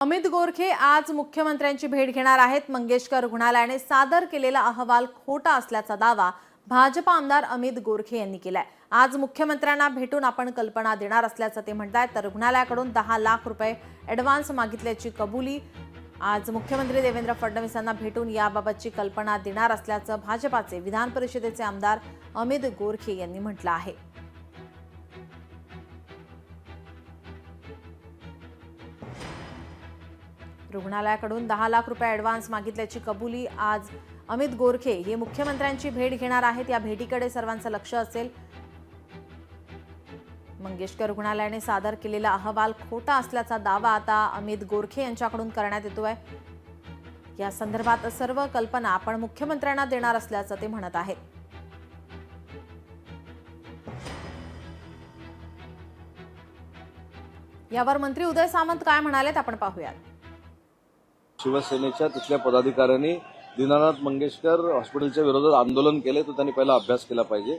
अमित गोरखे आज मुख्यमंत्र्यांची भेट घेणार आहेत। मंगेशकर रुग्णालयाने सादर केलेला अहवाल खोटा असल्याचा दावा भाजपा आमदार अमित गोरखे यांनी केलाय। आज मुख्यमंत्र्यांना भेटून आपण कल्पना देणार असल्याचं ते म्हणतात। तर रुग्णालयाकडून 10 लाख रुपये ॲडव्हान्स मागितल्याची कबुली आज मुख्यमंत्री देवेंद्र फडणवीसांना भेटून याबाबतची कल्पना देणार असल्याचं भाजपाचे विधान परिषदेचे आमदार अमित गोरखे यांनी म्हटलं आहे। रुग्णालयाकडून 10 लाख रुपये ॲडव्हान्स मागितल्याची कबुली आज अमित गोरखे हे मुख्यमंत्र्यांची भेट घेणार आहेत। या भेटीकडे सर्वांचं लक्ष असेल। मंगेशकर रुग्णालयाने सादर केलेला अहवाल खोटा असल्याचा दावा आता अमित गोरखे यांच्याकडून करण्यात येतोय। या संदर्भात सर्व कल्पना आपण मुख्यमंत्र्यांना देणार असल्याचं ते म्हणत आहेत। यावर मंत्री उदय सामंत काय म्हणालेत आपण पाहूयात। शिवसेनेच्या तिथल्या पदाधिकाऱ्यांनी दीनानाथ मंगेशकर हॉस्पिटलच्या विरोधात आंदोलन केले, तर त्यांनी पहिला अभ्यास केला पाहिजे।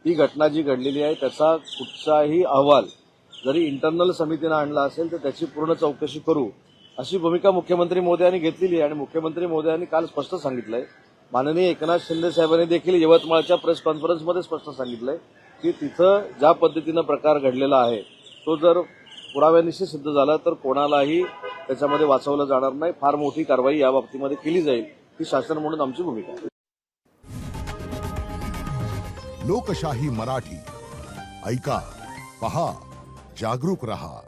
ही घटना जी घडलेली आहे त्याचा कुठचाही अहवाल जरी इंटरनल समितीने आणला असेल तर त्याची पूर्ण चौकशी करू अशी भूमिका मुख्यमंत्री महोदयांनी घेतलेली आहे। आणि मुख्यमंत्री महोदयांनी काल स्पष्ट सांगितलंय, माननीय एकनाथ शिंदे साहेबांनी देखील यवतमाळच्या प्रेस कॉन्फरन्समध्ये स्पष्ट सांगितलंय की तिथं ज्या पद्धतीनं प्रकार घडलेला आहे तो जर पुराव्यानिशी सिद्ध झाला तर कोणालाही त्याच्यामध्ये वाचवलं जाणार नाही। फार मोठी कारवाई या बाबतीमध्ये केली जाईल ही शासन म्हणून आमची भूमिका आहे। लोकशाही मराठी ऐका, पहा, जागरूक रहा।